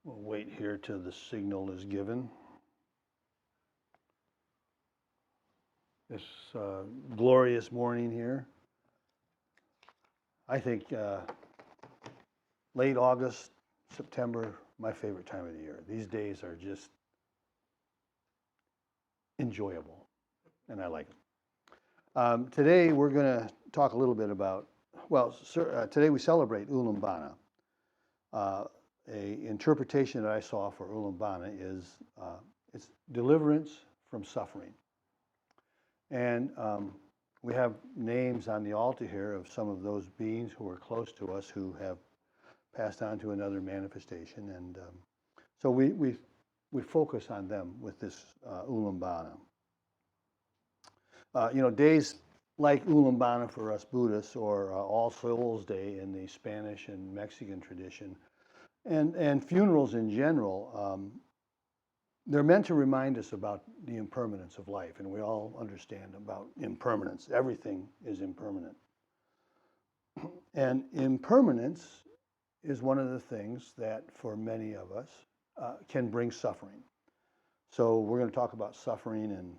We'll wait here till the signal is given. This glorious morning here. I think late August, September, my favorite time of the year. These days are just enjoyable, and I like them. Today we're going to talk a little bit about, today we celebrate Ulumbana. A interpretation that I saw for Ulumbana is it's deliverance from suffering. And we have names on the altar here of some of those beings who are close to us who have passed on to another manifestation. And so we focus on them with this Ulumbana. Days like Ulumbana for us Buddhists, or All Souls Day in the Spanish and Mexican tradition, and funerals in general, they're meant to remind us about the impermanence of life, and we all understand about impermanence. Everything is impermanent. And impermanence is one of the things that, for many of us, can bring suffering. So we're going to talk about suffering and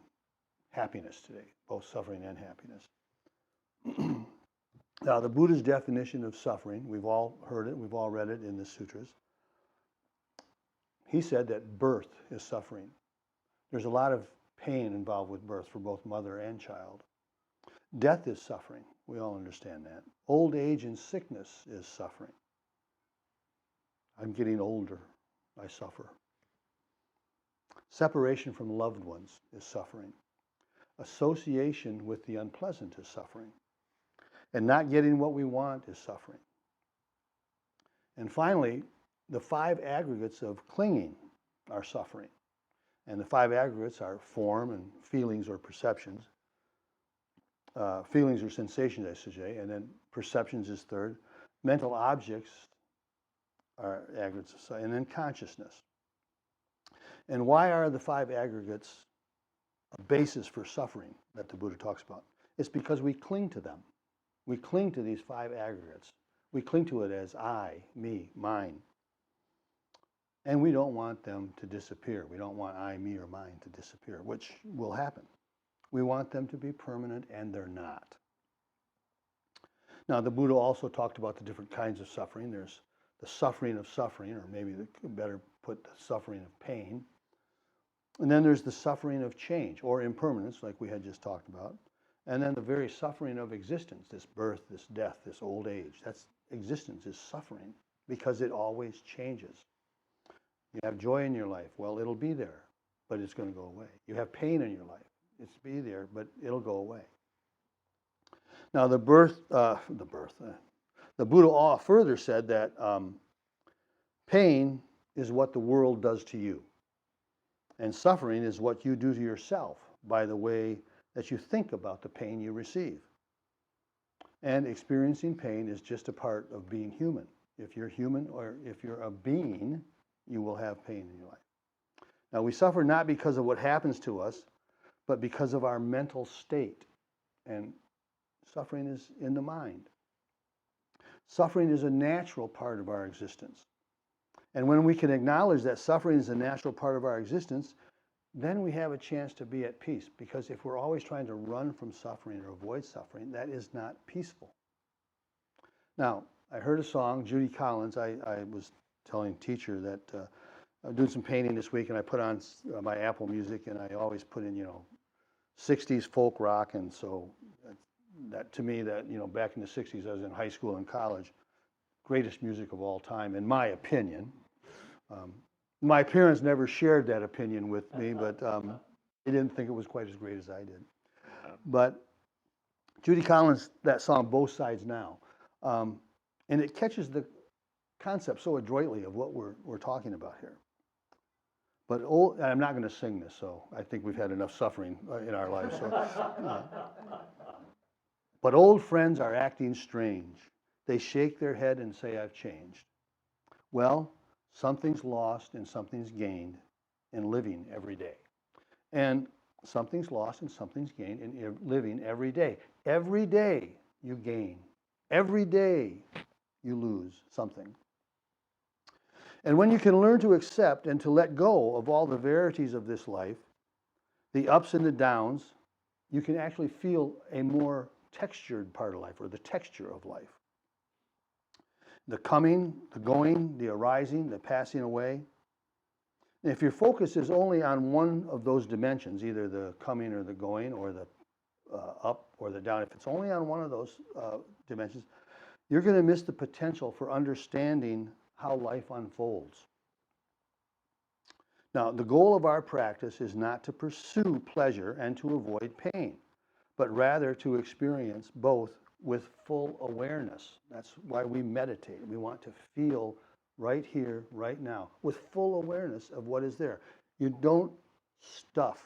happiness today, both suffering and happiness. Now, the Buddha's definition of suffering, we've all heard it, we've all read it in the sutras. He said that birth is suffering. There's a lot of pain involved with birth for both mother and child. Death is suffering. We all understand that. Old age and sickness is suffering. I'm getting older. I suffer. Separation from loved ones is suffering. Association with the unpleasant is suffering. And not getting what we want is suffering. And finally, the 5 aggregates of clinging are suffering. And the 5 aggregates are form and feelings or perceptions. Feelings or sensations, I should say, and then perceptions is third. Mental objects are aggregates, and then consciousness. And why are the 5 aggregates a basis for suffering that the Buddha talks about? It's because we cling to them. We cling to these 5 aggregates. We cling to it as I, me, mine. And we don't want them to disappear. We don't want I, me, or mine to disappear, which will happen. We want them to be permanent, and they're not. Now, the Buddha also talked about the different kinds of suffering. There's the suffering of suffering, or maybe better put the suffering of pain. And then there's the suffering of change, or impermanence, like we had just talked about. And then the very suffering of existence, this birth, this death, this old age. That's existence is suffering because it always changes. You have joy in your life. Well, it'll be there, but it's going to go away. You have pain in your life. It's be there, but it'll go away. Now, the Buddha further said that pain is what the world does to you, and suffering is what you do to yourself by the way that you think about the pain you receive. And experiencing pain is just a part of being human. If you're human, or if you're a being, you will have pain in your life. Now, we suffer not because of what happens to us, but because of our mental state. And suffering is in the mind. Suffering is a natural part of our existence. And when we can acknowledge that suffering is a natural part of our existence, then we have a chance to be at peace. Because if we're always trying to run from suffering or avoid suffering, that is not peaceful. Now, I heard a song, Judy Collins. I was telling teacher that I'm doing some painting this week, and I put on my Apple Music, and I always put in, 60s folk rock. And so that to me, that, back in the 60s, I was in high school and college, greatest music of all time, in my opinion. My parents never shared that opinion with me, but they didn't think it was quite as great as I did. But Judy Collins, that song, Both Sides Now, and it catches the concept so adroitly of what we're talking about here. But I'm not going to sing this, so I think we've had enough suffering in our lives. So, but old friends are acting strange. They shake their head and say, I've changed. Well, something's lost and something's gained in living every day. And something's lost and something's gained in living every day. Every day you gain. Every day you lose something. And when you can learn to accept and to let go of all the verities of this life, the ups and the downs, you can actually feel a more textured part of life, or the texture of life. The coming, the going, the arising, the passing away. And if your focus is only on one of those dimensions, either the coming or the going, or the up or the down, if it's only on one of those dimensions, you're going to miss the potential for understanding how life unfolds. Now, the goal of our practice is not to pursue pleasure and to avoid pain, but rather to experience both with full awareness. That's why we meditate. We want to feel right here, right now, with full awareness of what is there. You don't stuff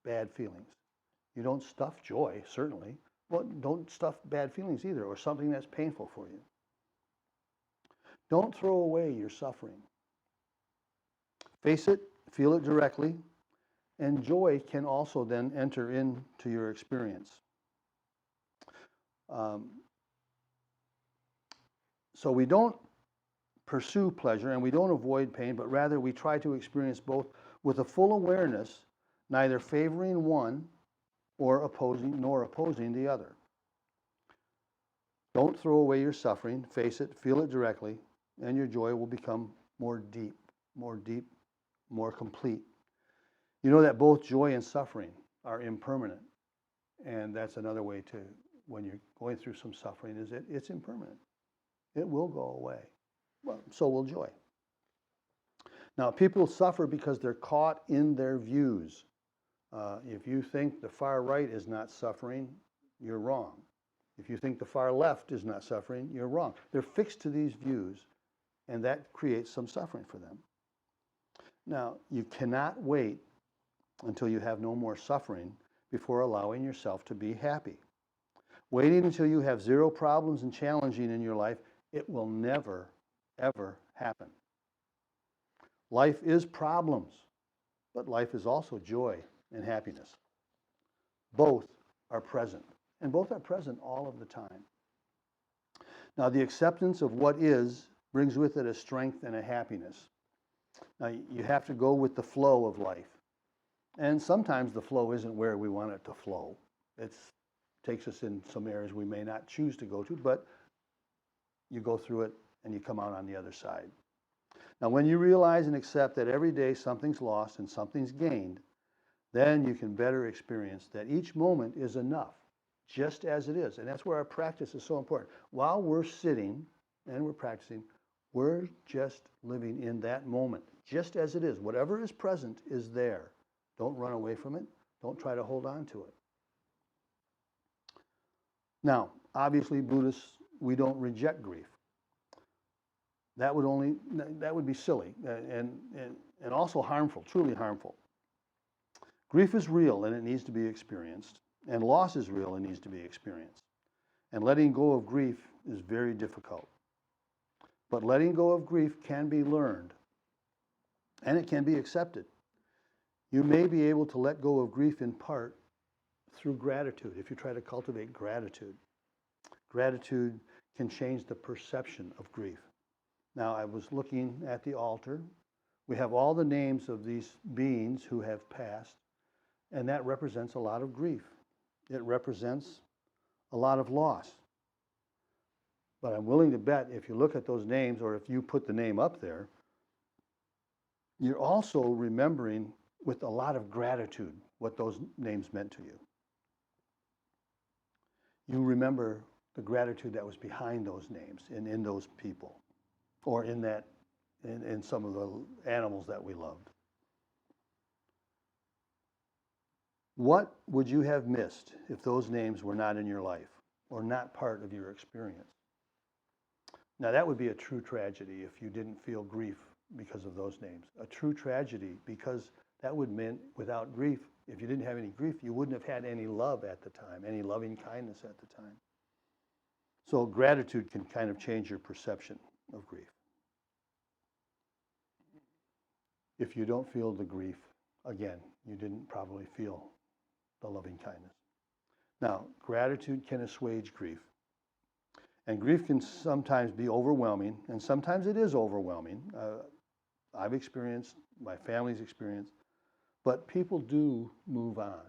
bad feelings. You don't stuff joy, certainly. Well, don't stuff bad feelings either, or something that's painful for you. Don't throw away your suffering. Face it, feel it directly, and joy can also then enter into your experience. So we don't pursue pleasure and we don't avoid pain, but rather we try to experience both with a full awareness, neither favoring one or opposing the other. Don't throw away your suffering, face it, feel it directly, and your joy will become more deep, more complete. You know that both joy and suffering are impermanent. And that's another way to, when you're going through some suffering, is it's impermanent. It will go away. Well, so will joy. Now, people suffer because they're caught in their views. If you think the far right is not suffering, you're wrong. If you think the far left is not suffering, you're wrong. They're fixed to these views, and that creates some suffering for them. Now, you cannot wait until you have no more suffering before allowing yourself to be happy. Waiting until you have zero problems and challenging in your life, it will never, ever happen. Life is problems, but life is also joy and happiness. Both are present, and both are present all of the time. Now, the acceptance of what is brings with it a strength and a happiness. Now, you have to go with the flow of life. And sometimes the flow isn't where we want it to flow. It takes us in some areas we may not choose to go to, but you go through it and you come out on the other side. Now, when you realize and accept that every day something's lost and something's gained, then you can better experience that each moment is enough, just as it is. And that's where our practice is so important. While we're sitting and we're practicing, we're just living in that moment, just as it is. Whatever is present is there. Don't run away from it. Don't try to hold on to it. Now, obviously, Buddhists, we don't reject grief. That would be silly and also harmful, truly harmful. Grief is real and it needs to be experienced. And loss is real and needs to be experienced. And letting go of grief is very difficult. But letting go of grief can be learned and it can be accepted. You may be able to let go of grief in part through gratitude, if you try to cultivate gratitude. Gratitude can change the perception of grief. Now, I was looking at the altar. We have all the names of these beings who have passed, and that represents a lot of grief. It represents a lot of loss. But I'm willing to bet if you look at those names, or if you put the name up there, you're also remembering with a lot of gratitude what those names meant to you. You remember the gratitude that was behind those names and in those people, or in some of the animals that we loved. What would you have missed if those names were not in your life or not part of your experience? Now, that would be a true tragedy if you didn't feel grief because of those names. A true tragedy, because that would mean without grief, if you didn't have any grief, you wouldn't have had any love at the time, any loving kindness at the time. So gratitude can kind of change your perception of grief. If you don't feel the grief, again, you didn't probably feel the loving kindness. Now, gratitude can assuage grief. And grief can sometimes be overwhelming, and sometimes it is overwhelming. I've experienced, my family's experienced, but people do move on.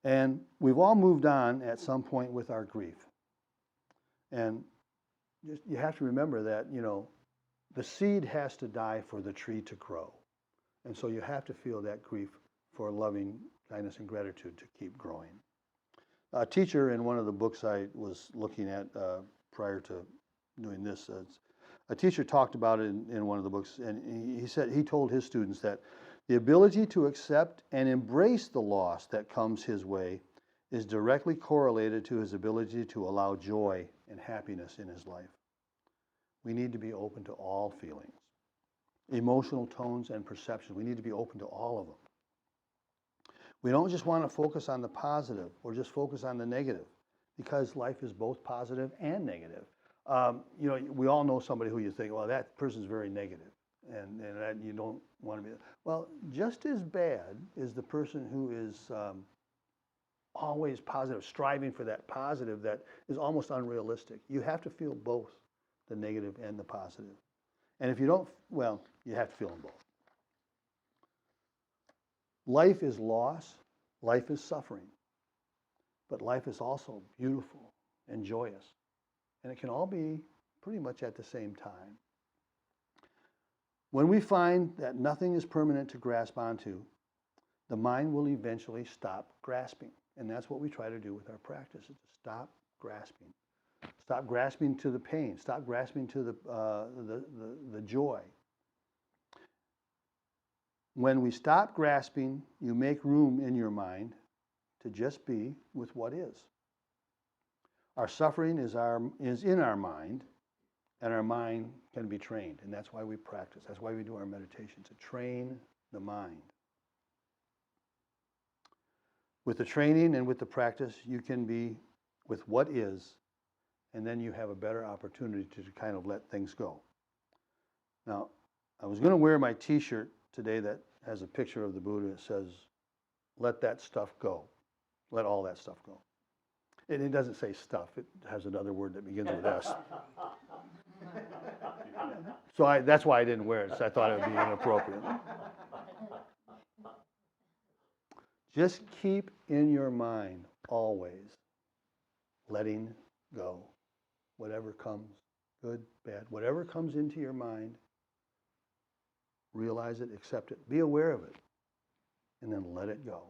And we've all moved on at some point with our grief. And just, you have to remember that, the seed has to die for the tree to grow. And so you have to feel that grief for loving kindness and gratitude to keep growing. A teacher in one of the books I was looking at prior to doing this, a teacher talked about it in one of the books, and he told his students that the ability to accept and embrace the loss that comes his way is directly correlated to his ability to allow joy and happiness in his life. We need to be open to all feelings, emotional tones and perceptions. We need to be open to all of them. We don't just want to focus on the positive or just focus on the negative, because life is both positive and negative. We all know somebody who you think, well, that person's very negative, and that you don't want to be. Well, just as bad is the person who is always positive, striving for that positive that is almost unrealistic. You have to feel both the negative and the positive. And if you don't, well, you have to feel them both. Life is loss, life is suffering, but life is also beautiful and joyous. And it can all be pretty much at the same time. When we find that nothing is permanent to grasp onto, the mind will eventually stop grasping. And that's what we try to do with our practice, is to stop grasping. Stop grasping to the pain. Stop grasping to the joy. When we stop grasping, you make room in your mind to just be with what is. Our suffering is in our mind, and our mind can be trained. And that's why we practice. That's why we do our meditation, to train the mind. With the training and with the practice, you can be with what is, and then you have a better opportunity to kind of let things go. Now, I was going to wear my t-shirt today that has a picture of the Buddha. It says, let that stuff go. Let all that stuff go. And it doesn't say stuff. It has another word that begins with S. So that's why I didn't wear it. So I thought it would be inappropriate. Just keep in your mind always letting go. Whatever comes, good, bad, whatever comes into your mind, realize it, accept it, be aware of it, and then let it go.